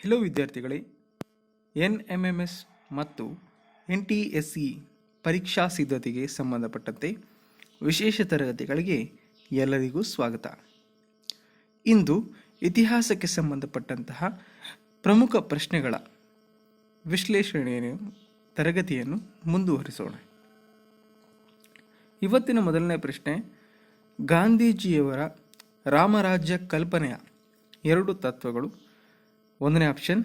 Hello ವಿದ್ಯಾರ್ಥಿಗಳೇ, NMMS ಮತ್ತು NTSE ಪರೀಕ್ಷಾ ಸಿದ್ಧತೆಗೆ ಸಂಬಂಧಪಟ್ಟಂತೆ ವಿಶೇಷ ತರಗತಿಗಳಿಗೆ ಎಲ್ಲರಿಗೂ ಸ್ವಾಗತ. ಇಂದು ಇತಿಹಾಸಕ್ಕೆ ಸಂಬಂಧಪಟ್ಟಂತಹ ಪ್ರಮುಖ ಪ್ರಶ್ನೆಗಳ ವಿಶ್ಲೇಷಣೆಯ ತರಗತಿಯನ್ನು ಮುಂದುವರಿಸೋಣ. ಇವತ್ತಿನ ಮೊದಲನೇ ಪ್ರಶ್ನೆ, ಗಾಂಧೀಜಿಯವರ ರಾಮರಾಜ್ಯ ಕಲ್ಪನೆಯ ಎರಡು ತತ್ವಗಳು. ಒಂದನೇ ಆಪ್ಷನ್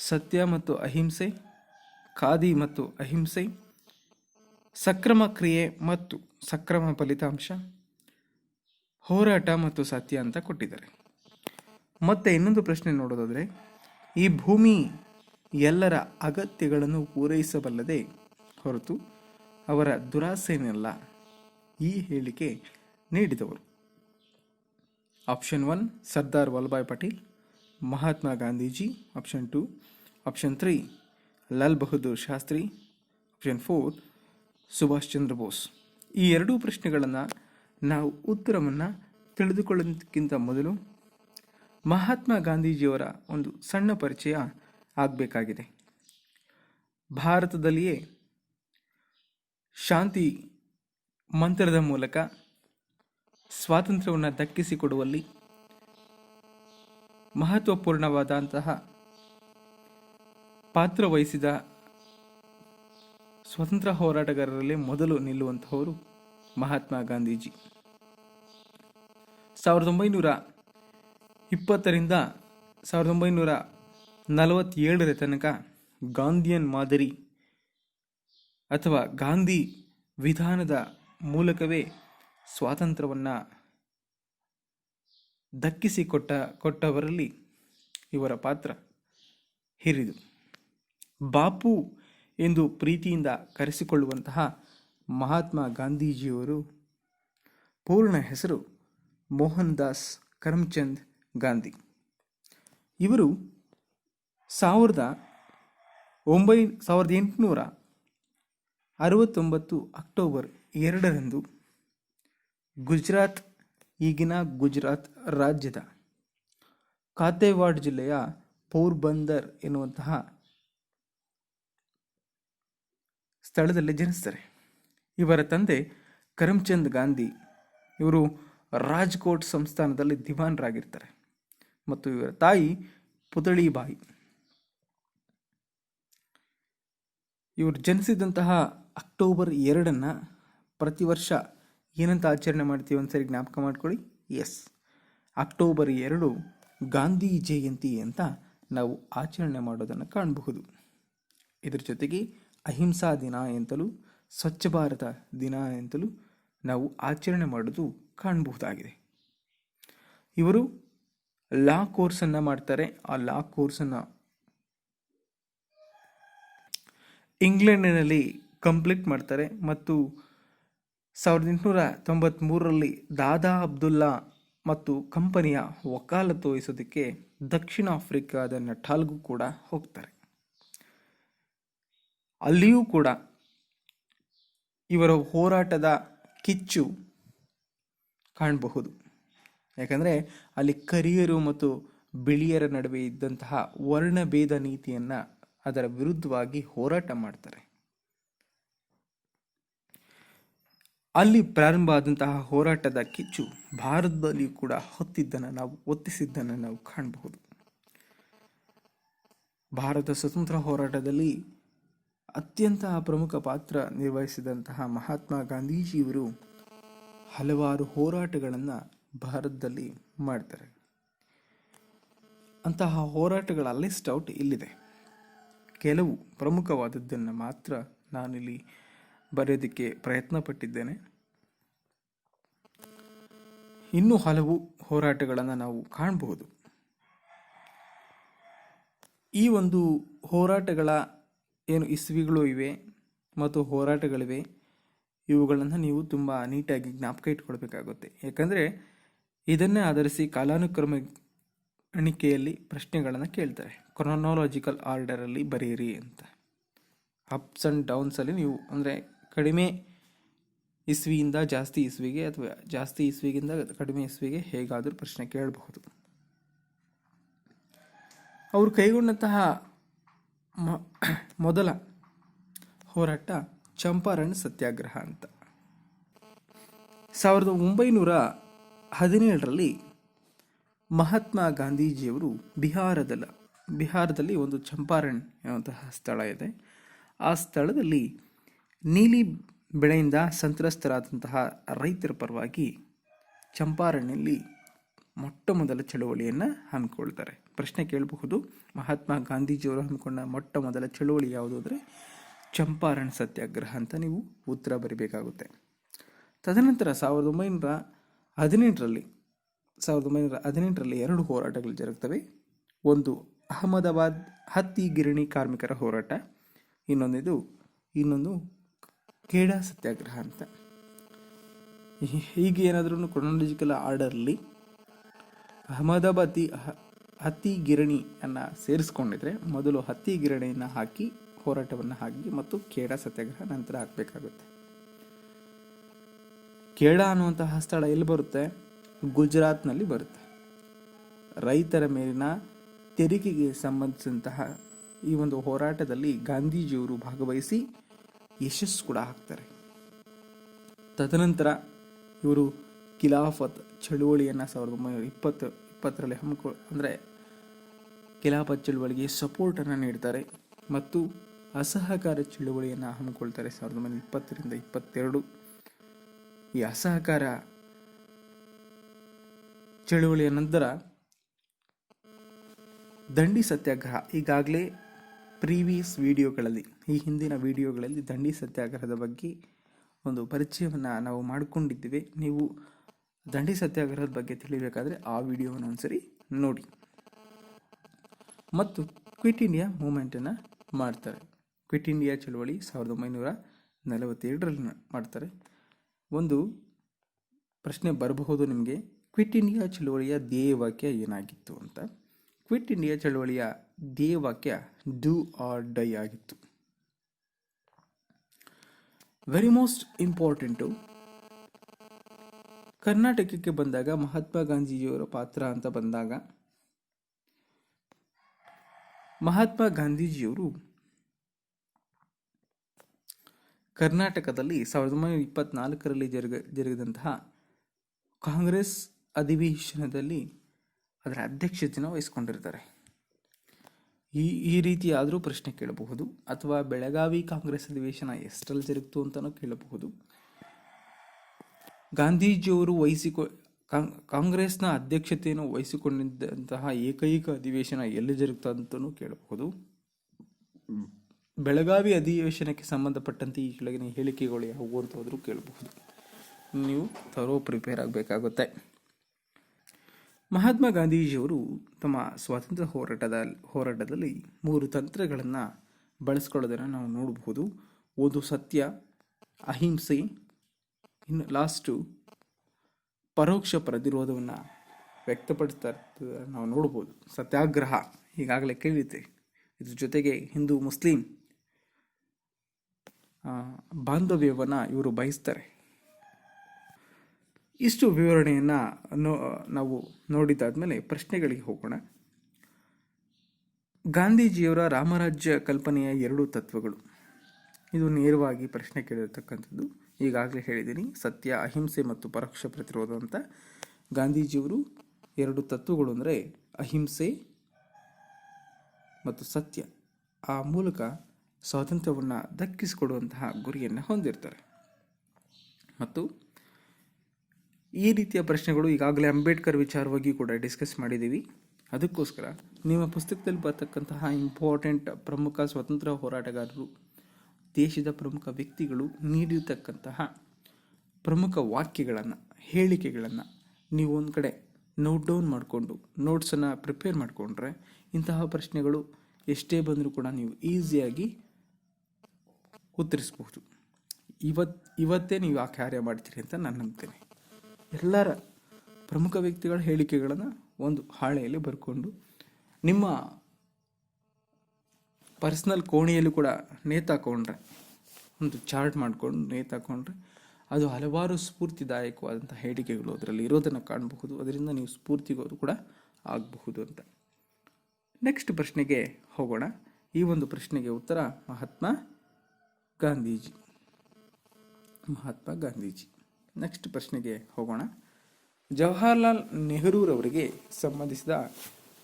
ಸತ್ಯ ಮತ್ತು ಅಹಿಂಸೆ, ಖಾದಿ ಮತ್ತು ಅಹಿಂಸೆ, ಸಕ್ರಮ ಕ್ರಿಯೆ ಮತ್ತು ಸಕ್ರಮ ಫಲಿತಾಂಶ, ಹೋರಾಟ ಮತ್ತು ಸತ್ಯ ಅಂತ ಕೊಟ್ಟಿದ್ದಾರೆ. ಮತ್ತೆ ಇನ್ನೊಂದು ಪ್ರಶ್ನೆ ನೋಡೋದಾದರೆ, ಈ ಭೂಮಿ ಎಲ್ಲರ ಅಗತ್ಯಗಳನ್ನು ಪೂರೈಸಬಲ್ಲದೆ ಹೊರತು ಅವರ ದುರಾಸೆಯನ್ನಲ್ಲ. ಈ ಹೇಳಿಕೆ ನೀಡಿದವರು option 1 Sardar Vallabhbhai Patel, Mahatma Gandhiji. Option 2, option 3 Lal Bahadur Shastri, option 4 Subhash Chandra Bose. ಈ ಎರಡೂ ಪ್ರಶ್ನೆಗಳನ್ನು ನಾವು ಉತ್ತರವನ್ನು ತಿಳಿದುಕೊಳ್ಳೋದಕ್ಕಿಂತ ಮೊದಲು ಮಹಾತ್ಮ ಗಾಂಧೀಜಿಯವರ ಒಂದು ಸಣ್ಣ ಪರಿಚಯ ಆಗಬೇಕಾಗಿದೆ. ಭಾರತದಲ್ಲಿಯೇ ಶಾಂತಿ ಮಂತ್ರದ ಮೂಲಕ ಸ್ವಾತಂತ್ರ್ಯವನ್ನು ದಕ್ಕಿಸಿಕೊಡುವಲ್ಲಿ ಮಹತ್ವಪೂರ್ಣವಾದಂತಹ ಪಾತ್ರ ವಹಿಸಿದ ಸ್ವತಂತ್ರ ಹೋರಾಟಗಾರರಲ್ಲಿ ಮೊದಲು ನಿಲ್ಲುವಂತಹವರು ಮಹಾತ್ಮ ಗಾಂಧೀಜಿ. 1920ರಿಂದ 1947 ತನಕ ಗಾಂಧಿಯನ್ ಮಾದರಿ ಅಥವಾ ಗಾಂಧಿ ವಿಧಾನದ ಮೂಲಕವೇ ಸ್ವಾತಂತ್ರ್ಯವನ್ನು ದಕ್ಕಿಸಿಕೊಟ್ಟವರಲ್ಲಿ ಇವರ ಪಾತ್ರ ಹಿರಿದು. ಬಾಪು ಎಂದು ಪ್ರೀತಿಯಿಂದ ಕರೆಸಿಕೊಳ್ಳುವಂತಹ ಮಹಾತ್ಮ ಗಾಂಧೀಜಿಯವರು ಪೂರ್ಣ ಹೆಸರು ಮೋಹನ್ ದಾಸ್ ಕರಮ್ಚಂದ್ ಗಾಂಧಿ. ಇವರು 1869 ಅಕ್ಟೋಬರ್ 2ರಂದು ಗುಜರಾತ್, ಈಗಿನ ಗುಜರಾತ್ ರಾಜ್ಯದ ಕಾಥೇವಾಡ್ ಜಿಲ್ಲೆಯ ಪೋರ್ಬಂದರ್ ಎನ್ನುವಂತಹ ಸ್ಥಳದಲ್ಲಿ ಜನಿಸ್ತಾರೆ. ಇವರ ತಂದೆ ಕರಮ್ಚಂದ್ ಗಾಂಧಿ, ಇವರು ರಾಜ್ಕೋಟ್ ಸಂಸ್ಥಾನದಲ್ಲಿ ದಿವಾನರಾಗಿರ್ತಾರೆ ಮತ್ತು ಇವರ ತಾಯಿ ಪುತಳಿಬಾಯಿ. ಇವರು ಜನಿಸಿದಂತಹ ಅಕ್ಟೋಬರ್ 2 ಪ್ರತಿ ವರ್ಷ ಏನಂತ ಆಚರಣೆ ಮಾಡ್ತೀವಿ ಒಂದ್ಸರಿ ಜ್ಞಾಪಕ ಮಾಡ್ಕೊಳ್ಳಿ. ಅಕ್ಟೋಬರ್ 2 ಗಾಂಧಿ ಜಯಂತಿ ಅಂತ ನಾವು ಆಚರಣೆ ಮಾಡೋದನ್ನು ಕಾಣಬಹುದು. ಇದರ ಜೊತೆಗೆ ಅಹಿಂಸಾ ದಿನ ಎಂತಲೂ ಸ್ವಚ್ಛ ಭಾರತ ದಿನ ಎಂತಲೂ ನಾವು ಆಚರಣೆ ಮಾಡೋದು ಕಾಣಬಹುದಾಗಿದೆ. ಇವರು ಲಾ ಕೋರ್ಸನ್ನು ಮಾಡ್ತಾರೆ. ಆ ಲಾ ಕೋರ್ಸನ್ನು ಇಂಗ್ಲೆಂಡಿನಲ್ಲಿ ಕಂಪ್ಲೀಟ್ ಮಾಡ್ತಾರೆ ಮತ್ತು 1893ರಲ್ಲಿ ದಾದಾ ಅಬ್ದುಲ್ಲಾ ಮತ್ತು ಕಂಪನಿಯ ವಕಾಲತ್ತು ವಹಿಸೋದಕ್ಕೆ ದಕ್ಷಿಣ ಆಫ್ರಿಕಾದ ನಟಾಲ್ಗೂ ಕೂಡ ಹೋಗ್ತಾರೆ. ಅಲ್ಲಿಯೂ ಕೂಡ ಇವರ ಹೋರಾಟದ ಕಿಚ್ಚು ಕಾಣಬಹುದು. ಯಾಕಂದರೆ ಅಲ್ಲಿ ಕರಿಯರು ಮತ್ತು ಬಿಳಿಯರ ನಡುವೆ ಇದ್ದಂತಹ ವರ್ಣಭೇದ ನೀತಿಯನ್ನು ಅದರ ವಿರುದ್ಧವಾಗಿ ಹೋರಾಟ ಮಾಡ್ತಾರೆ. ಅಲ್ಲಿ ಪ್ರಾರಂಭ ಆದಂತಹ ಹೋರಾಟದ ಕಿಚ್ಚು ಭಾರತದಲ್ಲಿಯೂ ಕೂಡ ಒತ್ತಿಸಿದ್ದನ್ನು ನಾವು ಕಾಣಬಹುದು. ಭಾರತ ಸ್ವತಂತ್ರ ಹೋರಾಟದಲ್ಲಿ ಅತ್ಯಂತ ಪ್ರಮುಖ ಪಾತ್ರ ನಿರ್ವಹಿಸಿದಂತಹ ಮಹಾತ್ಮ ಗಾಂಧೀಜಿಯವರು ಹಲವಾರು ಹೋರಾಟಗಳನ್ನು ಭಾರತದಲ್ಲಿ ಮಾಡ್ತಾರೆ. ಅಂತಹ ಹೋರಾಟಗಳ ಲಿಸ್ಟ್ ಔಟ್ ಇಲ್ಲಿದೆ. ಕೆಲವು ಪ್ರಮುಖವಾದದ್ದನ್ನು ಮಾತ್ರ ನಾನಿಲ್ಲಿ ಬರೆಯೋದಕ್ಕೆ ಪ್ರಯತ್ನ ಪಟ್ಟಿದ್ದೇನೆ. ಇನ್ನೂ ಹಲವು ಹೋರಾಟಗಳನ್ನು ನಾವು ಕಾಣಬಹುದು. ಈ ಒಂದು ಹೋರಾಟಗಳ ಏನು ಇಸ್ವಿಗಳು ಇವೆ ಮತ್ತು ಹೋರಾಟಗಳಿವೆ, ಇವುಗಳನ್ನು ನೀವು ತುಂಬ ನೀಟಾಗಿ ಜ್ಞಾಪಕ ಇಟ್ಕೊಳ್ಬೇಕಾಗುತ್ತೆ. ಯಾಕಂದರೆ ಇದನ್ನೇ ಆಧರಿಸಿ ಕಾಲಾನುಕ್ರಮಣಿಕೆಯಲ್ಲಿ ಪ್ರಶ್ನೆಗಳನ್ನು ಕೇಳ್ತಾರೆ. ಕ್ರೊನಾಲಜಿಕಲ್ ಆರ್ಡರಲ್ಲಿ ಬರೆಯಿರಿ ಅಂತ. ಅಪ್ಸ್ ಆ್ಯಂಡ್ ಡೌನ್ಸಲ್ಲಿ ನೀವು ಅಂದರೆ ಕಡಿಮೆ ಇಸ್ವಿಯಿಂದ ಜಾಸ್ತಿ ಇಸ್ವಿಗೆ ಅಥವಾ ಜಾಸ್ತಿ ಇಸ್ವಿಗಿಂತ ಕಡಿಮೆ ಇಸ್ವಿಗೆ ಹೇಗಾದರೂ ಪ್ರಶ್ನೆ ಕೇಳಬಹುದು. ಅವರು ಕೈಗೊಂಡಂತಹ ಮೊದಲ ಹೋರಾಟ ಚಂಪಾರಣ್ ಸತ್ಯಾಗ್ರಹ ಅಂತ. 1917ರಲ್ಲಿ ಮಹಾತ್ಮ ಗಾಂಧೀಜಿಯವರು ಬಿಹಾರದಲ್ಲಿ ಒಂದು ಚಂಪಾರಣ್ ಎನ್ನುವಂತಹ ಸ್ಥಳ ಇದೆ. ಆ ಸ್ಥಳದಲ್ಲಿ ನೀಲಿ ಬೆಳೆಯಿಂದ ಸಂತ್ರಸ್ತರಾದಂತಹ ರೈತರ ಪರವಾಗಿ ಚಂಪಾರಣ್ಯಲ್ಲಿ ಮೊಟ್ಟ ಮೊದಲ ಚಳುವಳಿಯನ್ನು ಹಮ್ಮಿಕೊಳ್ತಾರೆ. ಪ್ರಶ್ನೆ ಕೇಳಬಹುದು, ಮಹಾತ್ಮ ಗಾಂಧೀಜಿಯವರು ಹಮ್ಮಿಕೊಂಡ ಮೊಟ್ಟ ಮೊದಲ ಚಳುವಳಿ ಯಾವುದು ಅಂದರೆ ಚಂಪಾರಣ್ ಸತ್ಯಾಗ್ರಹ ಅಂತ ನೀವು ಉತ್ತರ ಬರೀಬೇಕಾಗುತ್ತೆ. ತದನಂತರ 1918ರಲ್ಲಿ 2 ಹೋರಾಟಗಳು ಜರುಗ್ತವೆ. ಒಂದು ಅಹಮದಾಬಾದ್ ಹತ್ತಿ ಗಿರಣಿ ಕಾರ್ಮಿಕರ ಹೋರಾಟ, ಇನ್ನೊಂದು ಖೇಡಾ ಸತ್ಯಾಗ್ರಹ ಅಂತ. ಹೀಗೆ ಏನಾದ್ರೂ ಕ್ರೊನಾಲಜಿಕಲ್ ಆರ್ಡರ್ಲಿ ಅಹಮದಾಬಾದ್ ಹತ್ತಿ ಗಿರಣಿಯನ್ನು ಸೇರಿಸ್ಕೊಂಡಿದ್ರೆ ಮೊದಲು ಹತ್ತಿ ಗಿರಣಿಯನ್ನು ಹಾಕಿ ಹೋರಾಟವನ್ನು ಹಾಕಿ ಮತ್ತು ಖೇಡಾ ಸತ್ಯಾಗ್ರಹ ನಂತರ ಹಾಕಬೇಕಾಗುತ್ತೆ. ಖೇಡಾ ಅನ್ನುವಂತಹ ಸ್ಥಳ ಎಲ್ಲಿ ಬರುತ್ತೆ? ಗುಜರಾತ್ನಲ್ಲಿ ಬರುತ್ತೆ. ರೈತರ ಮೇಲಿನ ತೆರಿಗೆಗೆ ಸಂಬಂಧಿಸಿದಂತಹ ಈ ಒಂದು ಹೋರಾಟದಲ್ಲಿ ಗಾಂಧೀಜಿಯವರು ಭಾಗವಹಿಸಿ ಯಶಸ್ಸು ಕೂಡ ಆಗ್ತಾರೆ. ತದನಂತರ ಇವರು ಖಿಲಾಫತ್ ಚಳುವಳಿಯನ್ನು 1920ರಲ್ಲಿ ಅಂದರೆ ಖಿಲಾಫತ್ ಚಳುವಳಿಗೆ ಸಪೋರ್ಟನ್ನು ನೀಡ್ತಾರೆ ಮತ್ತು ಅಸಹಕಾರ ಚಳುವಳಿಯನ್ನು ಹಮ್ಮಿಕೊಳ್ತಾರೆ 1920ರಿಂದ 22. ಈ ಅಸಹಕಾರ ಚಳುವಳಿಯ ನಂತರ ದಂಡಿ ಸತ್ಯಾಗ್ರಹ, ಈಗಾಗಲೇ ಪ್ರೀವಿಯಸ್ ವಿಡಿಯೋಗಳಲ್ಲಿ, ಈ ಹಿಂದಿನ ವಿಡಿಯೋಗಳಲ್ಲಿ ದಂಡಿ ಸತ್ಯಾಗ್ರಹದ ಬಗ್ಗೆ ಒಂದು ಪರಿಚಯವನ್ನು ನಾವು ಮಾಡಿಕೊಂಡಿದ್ದೇವೆ. ನೀವು ದಂಡಿ ಸತ್ಯಾಗ್ರಹದ ಬಗ್ಗೆ ತಿಳಿಬೇಕಾದ್ರೆ ಆ ವಿಡಿಯೋವನ್ನು ಒಂದ್ಸರಿ ನೋಡಿ. ಮತ್ತು ಕ್ವಿಟ್ ಇಂಡಿಯಾ ಮೂವ್ಮೆಂಟನ್ನು ಮಾಡ್ತಾರೆ. ಕ್ವಿಟ್ ಇಂಡಿಯಾ ಚಳವಳಿ 1947ರಲ್ಲಿ ಮಾಡ್ತಾರೆ. ಒಂದು ಪ್ರಶ್ನೆ ಬರಬಹುದು ನಿಮಗೆ, ಕ್ವಿಟ್ ಇಂಡಿಯಾ ಚಳವಳಿಯ ಧ್ಯೇಯವಾಕ್ಯ ಏನಾಗಿತ್ತು ಅಂತ. ಕ್ವಿಟ್ ಇಂಡಿಯಾ ಚಳವಳಿಯ ಧ್ಯೇಯವಾಕ್ಯ ಡೂ ಆರ್ ಡೈ ಆಗಿತ್ತು. ವೆರಿ ಮೋಸ್ಟ್ ಇಂಪಾರ್ಟೆಂಟು, ಕರ್ನಾಟಕಕ್ಕೆ ಬಂದಾಗ ಮಹಾತ್ಮ ಗಾಂಧೀಜಿಯವರ ಪಾತ್ರ ಅಂತ ಬಂದಾಗ ಮಹಾತ್ಮ ಗಾಂಧೀಜಿಯವರು ಕರ್ನಾಟಕದಲ್ಲಿ 1924ರಲ್ಲಿ ಜರುಗಿದಂತಹ ಕಾಂಗ್ರೆಸ್ ಅಧಿವೇಶನದಲ್ಲಿ ಅದರ ಅಧ್ಯಕ್ಷತೆಯನ್ನು ವಹಿಸಿಕೊಂಡಿರ್ತಾರೆ. ಈ ರೀತಿ ಆದರೂ ಪ್ರಶ್ನೆ ಕೇಳಬಹುದು, ಅಥವಾ ಬೆಳಗಾವಿ ಕಾಂಗ್ರೆಸ್ ಅಧಿವೇಶನ ಎಷ್ಟರಲ್ಲಿ ಜರುಗಿತು ಅಂತಲೂ ಕೇಳಬಹುದು. ಗಾಂಧೀಜಿಯವರು ಕಾಂಗ್ರೆಸ್ನ ಅಧ್ಯಕ್ಷತೆಯನ್ನು ವಹಿಸಿಕೊಂಡಿದ್ದಂತಹ ಏಕೈಕ ಅಧಿವೇಶನ ಎಲ್ಲಿ ಜರುಗ್ತಾ ಅಂತಲೂ ಕೇಳಬಹುದು. ಬೆಳಗಾವಿ ಅಧಿವೇಶನಕ್ಕೆ ಸಂಬಂಧಪಟ್ಟಂತೆ ಈ ಕೆಳಗಿನ ಹೇಳಿಕೆಗಳು ಯಾವುವು ಅಂತ ಹೋದರೂ ಕೇಳಬಹುದು. ನೀವು ಪ್ರಿಪೇರ್ ಆಗಬೇಕಾಗುತ್ತೆ. ಮಹಾತ್ಮ ಗಾಂಧೀಜಿಯವರು ತಮ್ಮ ಸ್ವಾತಂತ್ರ್ಯ ಹೋರಾಟದಲ್ಲಿ 3 ತಂತ್ರಗಳನ್ನು ಬಳಸ್ಕೊಳ್ಳೋದನ್ನು ನಾವು ನೋಡಬಹುದು. ಒಂದು ಸತ್ಯ, ಅಹಿಂಸೆ, ಇನ್ನು ಲಾಸ್ಟು ಪರೋಕ್ಷ ಪ್ರತಿರೋಧವನ್ನು ವ್ಯಕ್ತಪಡಿಸ್ತಾ ನಾವು ನೋಡ್ಬೋದು. ಸತ್ಯಾಗ್ರಹ ಈಗಾಗಲೇ ಕೇಳಿದ್ದೆ. ಇದ್ರ ಜೊತೆಗೆ ಹಿಂದೂ ಮುಸ್ಲಿಂ ಬಾಂಧವ್ಯವನ್ನು ಇವರು ಬಯಸ್ತಾರೆ. ಇಷ್ಟು ವಿವರಣೆಯನ್ನು ನಾವು ನೋಡಿದಾದ್ಮೇಲೆ ಪ್ರಶ್ನೆಗಳಿಗೆ ಹೋಗೋಣ. ಗಾಂಧೀಜಿಯವರ ರಾಮರಾಜ್ಯ ಕಲ್ಪನೆಯ 2 ತತ್ವಗಳು, ಇದು ನೇರವಾಗಿ ಪ್ರಶ್ನೆ ಕೇಳಿರ್ತಕ್ಕಂಥದ್ದು. ಈಗಾಗಲೇ ಹೇಳಿದ್ದೀನಿ, ಸತ್ಯ, ಅಹಿಂಸೆ ಮತ್ತು ಪರೋಕ್ಷ ಪ್ರತಿರೋಧ ಅಂತ. ಗಾಂಧೀಜಿಯವರು 2 ತತ್ವಗಳು ಅಂದರೆ ಅಹಿಂಸೆ ಮತ್ತು ಸತ್ಯ, ಆ ಮೂಲಕ ಸ್ವಾತಂತ್ರ್ಯವನ್ನು ದಕ್ಕಿಸಿಕೊಡುವಂತಹ ಗುರಿಯನ್ನು ಹೊಂದಿರ್ತಾರೆ. ಮತ್ತು ಈ ರೀತಿಯ ಪ್ರಶ್ನೆಗಳು ಈಗಾಗಲೇ ಅಂಬೇಡ್ಕರ್ ವಿಚಾರವಾಗಿ ಕೂಡ ಡಿಸ್ಕಸ್ ಮಾಡಿದ್ದೀವಿ. ಅದಕ್ಕೋಸ್ಕರ ನಿಮ್ಮ ಪುಸ್ತಕದಲ್ಲಿ ಬರ್ತಕ್ಕಂತಹ ಇಂಪಾರ್ಟೆಂಟ್ ಪ್ರಮುಖ ಸ್ವತಂತ್ರ ಹೋರಾಟಗಾರರು, ದೇಶದ ಪ್ರಮುಖ ವ್ಯಕ್ತಿಗಳು ನೀಡಿರ್ತಕ್ಕಂತಹ ಪ್ರಮುಖ ವಾಕ್ಯಗಳನ್ನು, ಹೇಳಿಕೆಗಳನ್ನು ನೀವು ಒಂದು ಕಡೆ ನೋಟ್ ಡೌನ್ ಮಾಡಿಕೊಂಡು ನೋಟ್ಸನ್ನು ಪ್ರಿಪೇರ್ ಮಾಡಿಕೊಂಡ್ರೆ ಇಂತಹ ಪ್ರಶ್ನೆಗಳು ಎಷ್ಟೇ ಬಂದರೂ ಕೂಡ ನೀವು ಈಸಿಯಾಗಿ ಉತ್ತರಿಸಬಹುದು. ಇವತ್ತೇ ನೀವು ಆ ಕಾರ್ಯ ಮಾಡ್ತೀರಿ ಅಂತ ನಾನು ನಂಬ್ತೇನೆ. ಎಲ್ಲರ ಪ್ರಮುಖ ವ್ಯಕ್ತಿಗಳ ಹೇಳಿಕೆಗಳನ್ನು ಒಂದು ಹಾಳೆಯಲ್ಲಿ ಬರ್ಕೊಂಡು ನಿಮ್ಮ ಪರ್ಸ್ನಲ್ ಕೋಣೆಯಲ್ಲಿ ಕೂಡ ನೇತಾಕೊಂಡ್ರೆ, ಒಂದು ಚಾರ್ಟ್ ಮಾಡಿಕೊಂಡು ನೇತಾಕೊಂಡ್ರೆ ಅದು ಹಲವಾರು ಸ್ಫೂರ್ತಿದಾಯಕವಾದಂಥ ಹೇಳಿಕೆಗಳು ಅದರಲ್ಲಿ ಇರೋದನ್ನು ಕಾಣಬಹುದು. ಅದರಿಂದ ನೀವು ಸ್ಫೂರ್ತಿಗೋದು ಕೂಡ ಆಗಬಹುದು ಅಂತ. ನೆಕ್ಸ್ಟ್ ಪ್ರಶ್ನೆಗೆ ಹೋಗೋಣ. ಈ ಒಂದು ಪ್ರಶ್ನೆಗೆ ಉತ್ತರ ಮಹಾತ್ಮ ಗಾಂಧೀಜಿ. ನೆಕ್ಸ್ಟ್ ಪ್ರಶ್ನೆಗೆ ಹೋಗೋಣ. ಜವಾಹರ್ಲಾಲ್ ನೆಹರೂರವರಿಗೆ ಸಂಬಂಧಿಸಿದ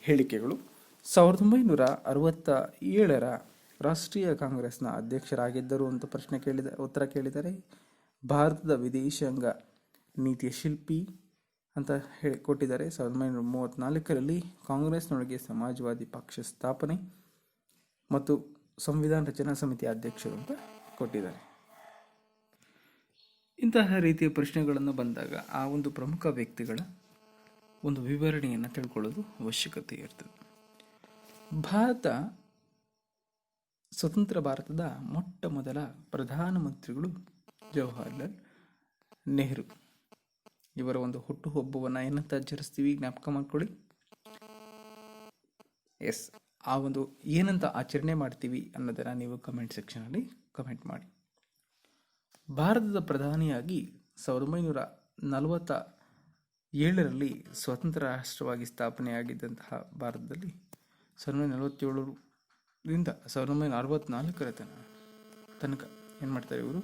ಹೇಳಿಕೆಗಳು. 1967ರ ರಾಷ್ಟ್ರೀಯ ಕಾಂಗ್ರೆಸ್ನ ಅಧ್ಯಕ್ಷರಾಗಿದ್ದರು ಅಂತ ಉತ್ತರ ಕೇಳಿದರೆ, ಭಾರತದ ವಿದೇಶಾಂಗ ನೀತಿಯ ಶಿಲ್ಪಿ ಅಂತ ಕೊಟ್ಟಿದ್ದಾರೆ. 1934ರಲ್ಲಿ ಕಾಂಗ್ರೆಸ್ನೊಳಗೆ ಸಮಾಜವಾದಿ ಪಕ್ಷ ಸ್ಥಾಪನೆ ಮತ್ತು ಸಂವಿಧಾನ ರಚನಾ ಸಮಿತಿ ಅಧ್ಯಕ್ಷರು ಅಂತ ಕೊಟ್ಟಿದ್ದಾರೆ. ಇಂತಹ ರೀತಿಯ ಪ್ರಶ್ನೆಗಳನ್ನು ಬಂದಾಗ ಆ ಒಂದು ಪ್ರಮುಖ ವ್ಯಕ್ತಿಗಳ ಒಂದು ವಿವರಣೆಯನ್ನು ತಿಳ್ಕೊಳ್ಳೋದು ಅವಶ್ಯಕತೆ ಇರ್ತದೆ. ಸ್ವತಂತ್ರ ಭಾರತದ ಮೊಟ್ಟ ಮೊದಲ ಪ್ರಧಾನಮಂತ್ರಿಗಳು ಜವಾಹರ್ಲಾಲ್ ನೆಹರು. ಇವರ ಒಂದು ಹುಟ್ಟುಹಬ್ಬವನ್ನು ಏನಂತ ಆಚರಿಸ್ತೀವಿ, ಜ್ಞಾಪಕ ಮಾಡ್ಕೊಳ್ಳಿ. ಆ ಒಂದು ಏನಂತ ಆಚರಣೆ ಮಾಡ್ತೀವಿ ಅನ್ನೋದನ್ನು ನೀವು ಕಮೆಂಟ್ ಸೆಕ್ಷನಲ್ಲಿ ಕಮೆಂಟ್ ಮಾಡಿ. ಭಾರತದ ಪ್ರಧಾನಿಯಾಗಿ 1947ರಲ್ಲಿ ಸ್ವತಂತ್ರ ರಾಷ್ಟ್ರವಾಗಿ ಸ್ಥಾಪನೆಯಾಗಿದ್ದಂತಹ ಭಾರತದಲ್ಲಿ 1947ರಿಂದ 1964ರ ತನಕ ಏನು ಮಾಡ್ತಾರೆ, ಇವರು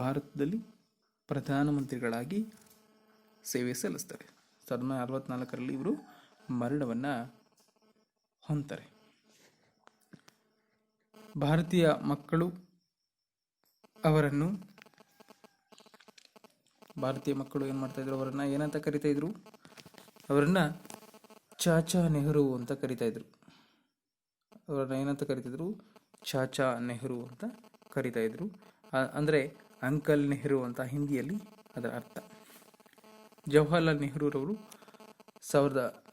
ಭಾರತದಲ್ಲಿ ಪ್ರಧಾನಮಂತ್ರಿಗಳಾಗಿ ಸೇವೆ ಸಲ್ಲಿಸ್ತಾರೆ. 1964ರಲ್ಲಿ ಇವರು ಮರಣವನ್ನು ಹೊಂದ್ತಾರೆ. ಭಾರತೀಯ ಮಕ್ಕಳು ಏನು ಮಾಡ್ತಾ ಇದ್ರು, ಅವರನ್ನ ಏನಂತ ಕರಿತಾ ಇದ್ರು, ಅವರನ್ನ ಚಾಚಾ ನೆಹರು ಅಂತ ಕರಿತಾ ಇದ್ರು. ಚಾಚಾ ನೆಹರು ಅಂತ ಕರಿತಾ ಇದ್ರು. ಅಂದರೆ ಅಂಕಲ್ ನೆಹರು ಅಂತ ಹಿಂದಿಯಲ್ಲಿ ಅದರ ಅರ್ಥ. ಜವಾಹರ್ಲಾಲ್ ನೆಹರೂರವರು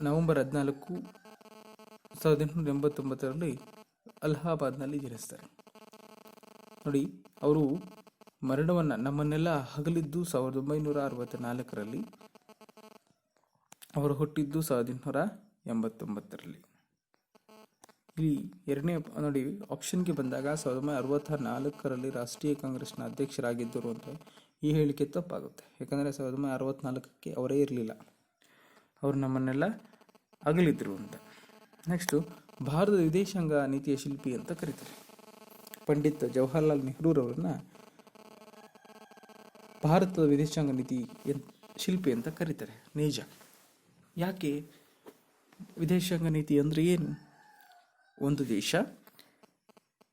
ನವೆಂಬರ್ 14, 1889ರಲ್ಲಿ ಅಲಹಾಬಾದ್ನಲ್ಲಿ ಜನಿಸ್ತಾರೆ. ನೋಡಿ, ಅವರು ಮರಣವನ್ನು ನಮ್ಮನ್ನೆಲ್ಲ ಅಗಲಿದ್ದು 1964ರಲ್ಲಿ, ಅವರು ಹುಟ್ಟಿದ್ದು 1889ರಲ್ಲಿ. ಇಲ್ಲಿ ಎರಡನೇ ನೋಡಿ, ಆಪ್ಷನ್ಗೆ ಬಂದಾಗ 1964ರಲ್ಲಿ ರಾಷ್ಟ್ರೀಯ ಕಾಂಗ್ರೆಸ್ನ ಅಧ್ಯಕ್ಷರಾಗಿದ್ದರು ಅಂದರೆ ಈ ಹೇಳಿಕೆ ತಪ್ಪಾಗುತ್ತೆ. ಯಾಕಂದರೆ 1964ಕ್ಕೆ ಅವರೇ ಇರಲಿಲ್ಲ, ಅವರು ನಮ್ಮನ್ನೆಲ್ಲ ಅಗಲಿದ್ರು ಅಂತ. ನೆಕ್ಸ್ಟು, ಭಾರತದ ವಿದೇಶಾಂಗ ನೀತಿಯ ಶಿಲ್ಪಿ ಅಂತ ಕರೀತಾರೆ. ಪಂಡಿತ್ ಜವಾಹರ್ಲಾಲ್ ನೆಹರೂರವರನ್ನ ಭಾರತದ ವಿದೇಶಾಂಗ ನೀತಿ ಶಿಲ್ಪಿ ಅಂತ ಕರೀತಾರೆ. ನಿಜ. ಯಾಕೆ? ವಿದೇಶಾಂಗ ನೀತಿ ಅಂದರೆ ಏನು? ಒಂದು ದೇಶ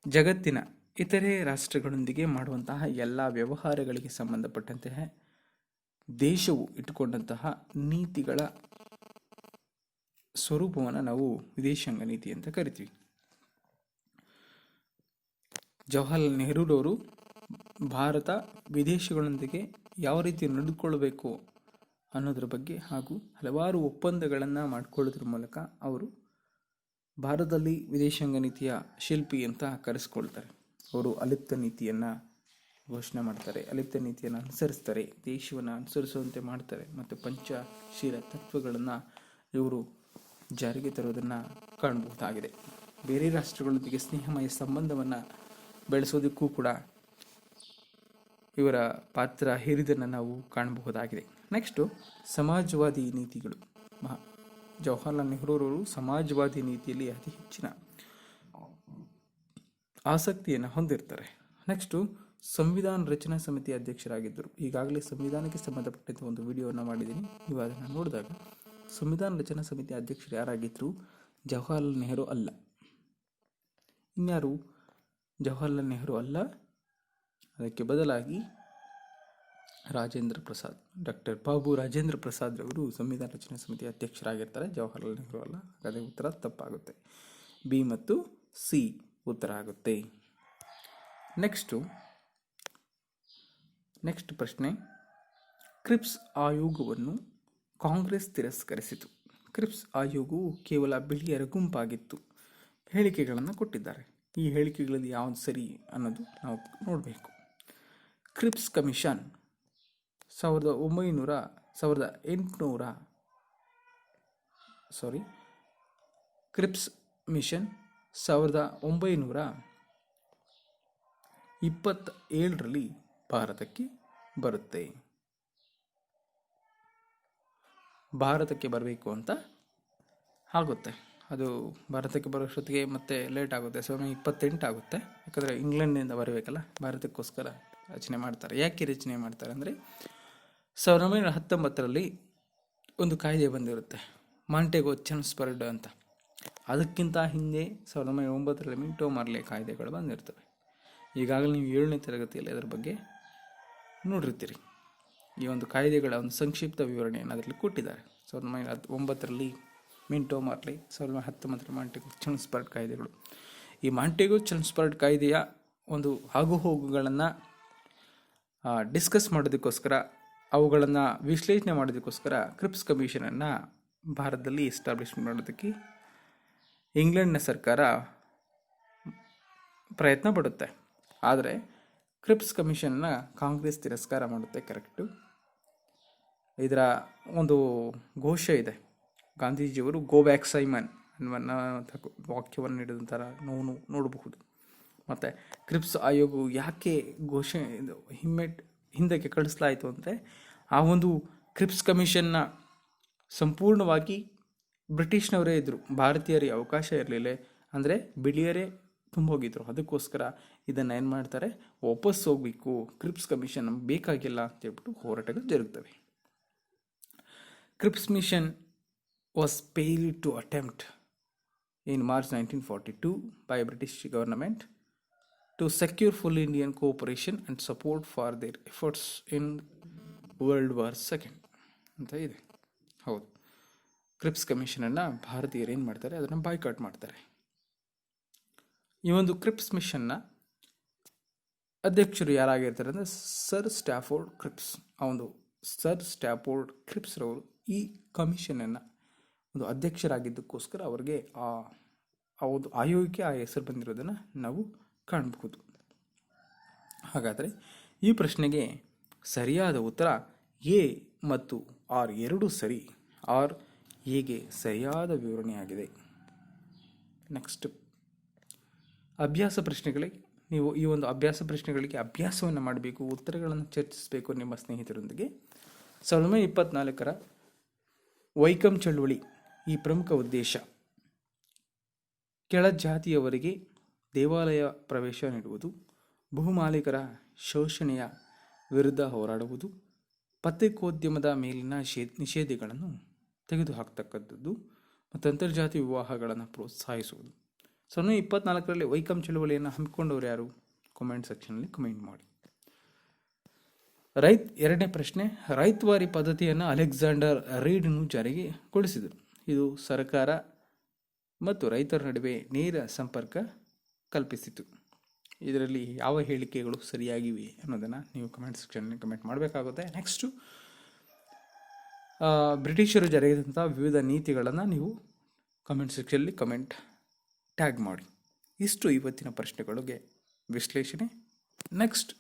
ಜಗತ್ತಿನ ಇತರೆ ರಾಷ್ಟ್ರಗಳೊಂದಿಗೆ ಮಾಡುವಂತಹ ಎಲ್ಲ ವ್ಯವಹಾರಗಳಿಗೆ ಸಂಬಂಧಪಟ್ಟಂತಹ ದೇಶವು ಇಟ್ಟುಕೊಂಡಂತಹ ನೀತಿಗಳ ಸ್ವರೂಪವನ್ನು ನಾವು ವಿದೇಶಾಂಗ ನೀತಿ ಅಂತ ಕರಿತೀವಿ. ಜವಾಹರ್ಲಾಲ್ ನೆಹರೂರವರು ಭಾರತ ವಿದೇಶಗಳೊಂದಿಗೆ ಯಾವ ರೀತಿ ನಡೆದುಕೊಳ್ಳಬೇಕು ಅನ್ನೋದ್ರ ಬಗ್ಗೆ ಹಾಗೂ ಹಲವಾರು ಒಪ್ಪಂದಗಳನ್ನು ಮಾಡಿಕೊಳ್ಳೋದ್ರ ಮೂಲಕ ಅವರು ಭಾರತದಲ್ಲಿ ವಿದೇಶಾಂಗ ನೀತಿಯ ಶಿಲ್ಪಿ ಅಂತ ಕರೆಸ್ಕೊಳ್ತಾರೆ. ಅವರು ಅಲಿಪ್ತ ನೀತಿಯನ್ನು ಘೋಷಣೆ ಮಾಡ್ತಾರೆ, ಅಲಿಪ್ತ ನೀತಿಯನ್ನು ಅನುಸರಿಸ್ತಾರೆ, ದೇಶವನ್ನು ಅನುಸರಿಸುವಂತೆ ಮಾಡ್ತಾರೆ ಮತ್ತು ಪಂಚಶೀಲ ತತ್ವಗಳನ್ನು ಇವರು ಜಾರಿಗೆ ತರುವುದನ್ನು ಕಾಣಬಹುದಾಗಿದೆ. ಬೇರೆ ರಾಷ್ಟ್ರಗಳೊಂದಿಗೆ ಸ್ನೇಹಮಯ ಸಂಬಂಧವನ್ನು ಬೆಳೆಸೋದಕ್ಕೂ ಕೂಡ ಇವರ ಪಾತ್ರ ಹೇರಿದನ್ನು ನಾವು ಕಾಣಬಹುದಾಗಿದೆ. ನೆಕ್ಸ್ಟು, ಸಮಾಜವಾದಿ ನೀತಿಗಳು. ಜವಾಹರ್ಲಾಲ್ ನೆಹರೂರವರು ಸಮಾಜವಾದಿ ನೀತಿಯಲ್ಲಿ ಅತಿ ಹೆಚ್ಚಿನ ಆಸಕ್ತಿಯನ್ನು ಹೊಂದಿರ್ತಾರೆ. ನೆಕ್ಸ್ಟು, ಸಂವಿಧಾನ ರಚನಾ ಸಮಿತಿ ಅಧ್ಯಕ್ಷರಾಗಿದ್ದರು. ಈಗಾಗಲೇ ಸಂವಿಧಾನಕ್ಕೆ ಸಂಬಂಧಪಟ್ಟಂತೆ ಒಂದು ವಿಡಿಯೋವನ್ನು ಮಾಡಿದ್ದೀನಿ. ನೀವು ಅದನ್ನು ನೋಡಿದಾಗ ಸಂವಿಧಾನ ರಚನಾ ಸಮಿತಿ ಅಧ್ಯಕ್ಷರು ಯಾರಾಗಿದ್ದರು? ಜವಾಹರ್ಲಾಲ್ ನೆಹರು ಅಲ್ಲ. ಇನ್ಯಾರು? ಜವಾಹರ್ಲಾಲ್ ನೆಹರು ಅಲ್ಲ. ಅದಕ್ಕೆ ಬದಲಾಗಿ ಡಾಕ್ಟರ್ ಬಾಬು ರಾಜೇಂದ್ರ ಪ್ರಸಾದ್ ರವರು ಸಂವಿಧಾನ ರಚನಾ ಸಮಿತಿ ಅಧ್ಯಕ್ಷರಾಗಿರ್ತಾರೆ. ಜವಾಹರ್ಲಾಲ್ ನೆಹರು ಅಲ್ಲ. ಹಾಗಾದರೆ ಉತ್ತರ ತಪ್ಪಾಗುತ್ತೆ. ಬಿ ಮತ್ತು ಸಿ ಉತ್ತರ ಆಗುತ್ತೆ. ನೆಕ್ಸ್ಟ್ ಪ್ರಶ್ನೆ, ಕ್ರಿಪ್ಸ್ ಆಯೋಗವನ್ನು ಕಾಂಗ್ರೆಸ್ ತಿರಸ್ಕರಿಸಿತು. ಕ್ರಿಪ್ಸ್ ಆಯೋಗವು ಕೇವಲ ಬಿಳಿಯರ ಗುಂಪಾಗಿತ್ತು. ಹೇಳಿಕೆಗಳನ್ನು ಕೊಟ್ಟಿದ್ದಾರೆ. ಈ ಹೇಳಿಕೆಗಳಲ್ಲಿ ಯಾವುದು ಸರಿ ಅನ್ನೋದು ನಾವು ನೋಡಬೇಕು. ಕ್ರಿಪ್ಸ್ ಕಮಿಷನ್ 1927ರಲ್ಲಿ ಭಾರತಕ್ಕೆ ಬರಬೇಕು ಅಂತ ಆಗುತ್ತೆ. ಅದು ಭಾರತಕ್ಕೆ ಬರೋಷ್ಟೊತ್ತಿಗೆ ಮತ್ತೆ ಲೇಟ್ ಆಗುತ್ತೆ, 1928 ಆಗುತ್ತೆ. ಯಾಕಂದರೆ ಇಂಗ್ಲೆಂಡ್ನಿಂದ ಬರಬೇಕಲ್ಲ, ಭಾರತಕ್ಕೋಸ್ಕರ ರಚನೆ ಮಾಡ್ತಾರೆ. ಯಾಕೆ ರಚನೆ ಮಾಡ್ತಾರೆ ಅಂದರೆ 1919ರಲ್ಲಿ ಒಂದು ಕಾಯ್ದೆ ಬಂದಿರುತ್ತೆ, ಮಾಂಟೆಗೋ ಚೆಮ್ಸ್ಫರ್ಡ್ ಅಂತ. ಅದಕ್ಕಿಂತ ಹಿಂದೆ 1909ರಲ್ಲಿ ಮಿಂಟೋ ಮಾರ್ಲೆ ಕಾಯ್ದೆಗಳು ಬಂದಿರ್ತವೆ. ಈಗಾಗಲೇ ನೀವು 7ನೇ ತರಗತಿಯಲ್ಲಿ ಅದರ ಬಗ್ಗೆ ನೋಡಿರ್ತೀರಿ. ಈ ಒಂದು ಕಾಯ್ದೆಗಳ ಒಂದು ಸಂಕ್ಷಿಪ್ತ ವಿವರಣೆಯನ್ನು ಅದರಲ್ಲಿ ಕೊಟ್ಟಿದ್ದಾರೆ. 1909ರಲ್ಲಿ ಮಿಂಟೋ ಮಾರ್ಲೆ, 1919ರಲ್ಲಿ ಮಾಂಟೆಗೋ ಚೆಮ್ಸ್ಫರ್ಡ್ ಕಾಯ್ದೆಗಳು. ಈ ಮಾಂಟೆಗೋ ಚೆಮ್ಸ್ಫರ್ಡ್ ಕಾಯ್ದೆಯ ಒಂದು ಆಗುಹೋಗುಗಳನ್ನು ಡಿಸ್ಕಸ್ ಮಾಡೋದಕ್ಕೋಸ್ಕರ, ಅವುಗಳನ್ನು ವಿಶ್ಲೇಷಣೆ ಮಾಡೋದಕ್ಕೋಸ್ಕರ ಕ್ರಿಪ್ಸ್ ಕಮಿಷನನ್ನು ಭಾರತದಲ್ಲಿ ಎಸ್ಟಾಬ್ಲಿಷ್ ಮಾಡೋದಕ್ಕೆ ಇಂಗ್ಲೆಂಡ್ನ ಸರ್ಕಾರ ಪ್ರಯತ್ನ ಪಡುತ್ತೆ. ಆದರೆ ಕ್ರಿಪ್ಸ್ ಕಮಿಷನ್ನ ಕಾಂಗ್ರೆಸ್ ತಿರಸ್ಕಾರ ಮಾಡುತ್ತೆ. ಕರೆಕ್ಟು. ಇದರ ಒಂದು ಘೋಷ ಇದೆ, ಗಾಂಧೀಜಿಯವರು ಗೋ ಬ್ಯಾಕ್ ಸೈಮನ್ ಅನ್ನುವಂಥ ವಾಕ್ಯವನ್ನು ನೀಡಿದಂಥ ನಾವು ನೋಡಬಹುದು. ಮತ್ತು ಕ್ರಿಪ್ಸ್ ಆಯೋಗವು ಯಾಕೆ ಹಿಂದಕ್ಕೆ ಕಳಿಸಲಾಯಿತು ಅಂದರೆ, ಆ ಒಂದು ಕ್ರಿಪ್ಸ್ ಕಮಿಷನ್ನ ಸಂಪೂರ್ಣವಾಗಿ ಬ್ರಿಟಿಷ್ನವರೇ ಇದ್ದರು, ಭಾರತೀಯರಿಗೆ ಅವಕಾಶ ಇರಲಿಲ್ಲ. ಅಂದರೆ ಬಿಳಿಯರೇ ತುಂಬೋಗಿದ್ರು. ಅದಕ್ಕೋಸ್ಕರ ಇದನ್ನು ಏನು ಮಾಡ್ತಾರೆ, ವಾಪಸ್ ಹೋಗಬೇಕು, ಕ್ರಿಪ್ಸ್ ಕಮಿಷನ್ ನಮ್ಗೆ ಬೇಕಾಗಿಲ್ಲ ಅಂತ ಹೇಳ್ಬಿಟ್ಟು ಹೋರಾಟಗಳು ಜರುಗ್ತವೆ. Cripps mission was failed to attempt in March 1942 by British government to secure full Indian cooperation and support for their efforts in World War II ಅಂತ ಇದೆ. ಹೌದು, ಕ್ರಿಪ್ಸ್ ಕಮಿಷನನ್ನು ಭಾರತೀಯರು ಏನು ಮಾಡ್ತಾರೆ, ಅದನ್ನು ಬಾಯ್ಕಾಟ್ ಮಾಡ್ತಾರೆ. ಈ ಒಂದು ಕ್ರಿಪ್ಸ್ ಮಿಷನ್ನ ಅಧ್ಯಕ್ಷರು ಯಾರಾಗಿರ್ತಾರೆ ಅಂದರೆ ಸರ್ ಸ್ಟ್ಯಾಫೋರ್ಡ್ ಕ್ರಿಪ್ಸ್. ಆ ಒಂದು ಸರ್ ಸ್ಟ್ಯಾಫೋರ್ಡ್ ಕ್ರಿಪ್ಸ್ರವರು ಈ ಕಮಿಷನನ್ನು ಒಂದು ಅಧ್ಯಕ್ಷರಾಗಿದ್ದಕ್ಕೋಸ್ಕರ ಅವರಿಗೆ ಆ ಒಂದು ಆಯೋಗಕ್ಕೆ ಆ ಹೆಸರು ಬಂದಿರೋದನ್ನು ನಾವು ಕಾಣಬಹುದು. ಹಾಗಾದರೆ ಈ ಪ್ರಶ್ನೆಗೆ ಸರಿಯಾದ ಉತ್ತರ ಎ ಮತ್ತು ಆರ್ ಎರಡೂ ಸರಿ. ಆರ್ ಎಗೆ ಸರಿಯಾದ ವಿವರಣೆಯಾಗಿದೆ. ನೆಕ್ಸ್ಟ್ ಅಭ್ಯಾಸ ಪ್ರಶ್ನೆಗಳಿಗೆ ನೀವು ಈ ಒಂದು ಅಭ್ಯಾಸ ಪ್ರಶ್ನೆಗಳಿಗೆ ಅಭ್ಯಾಸವನ್ನು ಮಾಡಬೇಕು, ಉತ್ತರಗಳನ್ನು ಚರ್ಚಿಸಬೇಕು ನಿಮ್ಮ ಸ್ನೇಹಿತರೊಂದಿಗೆ. 1924ರ ವೈಕಂ ಚಳುವಳಿ ಈ ಪ್ರಮುಖ ಉದ್ದೇಶ ಕೆಳಜಾತಿಯವರಿಗೆ ದೇವಾಲಯ ಪ್ರವೇಶ ನೀಡುವುದು, ಭೂಮಾಲೀಕರ ಶೋಷಣೆಯ ವಿರುದ್ಧ ಹೋರಾಡುವುದು, ಪತ್ರಿಕೋದ್ಯಮದ ಮೇಲಿನ ನಿಷೇಧಗಳನ್ನು ತೆಗೆದುಹಾಕ್ತಕ್ಕಂಥದ್ದು ಮತ್ತು ಅಂತರ್ಜಾತಿ ವಿವಾಹಗಳನ್ನು ಪ್ರೋತ್ಸಾಹಿಸುವುದು. 1924ರಲ್ಲಿ ವೈಕಂ ಚಳುವಳಿಯನ್ನು ಹಮ್ಮಿಕೊಂಡವರು ಯಾರು? ಕಾಮೆಂಟ್ ಸೆಕ್ಷನ್ನಲ್ಲಿ ಕಮೆಂಟ್ ಮಾಡಿ. ಎರಡನೇ ಪ್ರಶ್ನೆ, ರೈತವಾರಿ ಪದ್ಧತಿಯನ್ನು ಅಲೆಕ್ಸಾಂಡರ್ ರೀಡ್ನು ಜಾರಿಗೆಗೊಳಿಸಿದರು. ಇದು ಸರ್ಕಾರ ಮತ್ತು ರೈತರ ನಡುವೆ ನೇರ ಸಂಪರ್ಕ ಕಲ್ಪಿಸಿತು. ಇದರಲ್ಲಿ ಯಾವ ಹೇಳಿಕೆಗಳು ಸರಿಯಾಗಿವೆ ಅನ್ನೋದನ್ನು ನೀವು ಕಮೆಂಟ್ ಸೆಕ್ಷನ್ನಲ್ಲಿ ಕಮೆಂಟ್ ಮಾಡಬೇಕಾಗುತ್ತೆ. ನೆಕ್ಸ್ಟು ಬ್ರಿಟಿಷರು ಜಾರಿಯಾದಂಥ ವಿವಿಧ ನೀತಿಗಳನ್ನು ನೀವು ಕಮೆಂಟ್ ಸೆಕ್ಷನ್ನಲ್ಲಿ ಕಮೆಂಟ್ ಟ್ಯಾಗ್ ಮಾಡಿ. ಇಷ್ಟು ಇವತ್ತಿನ ಪ್ರಶ್ನೆಗಳಿಗೆ ವಿಶ್ಲೇಷಣೆ. ನೆಕ್ಸ್ಟ್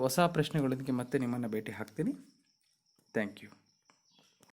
ಹೊಸ ಪ್ರಶ್ನೆಗಳೊಂದಿಗೆ ಮತ್ತೆ ನಿಮ್ಮನ್ನು ಭೇಟಿ ಹಾಕ್ತೀನಿ. Thank you.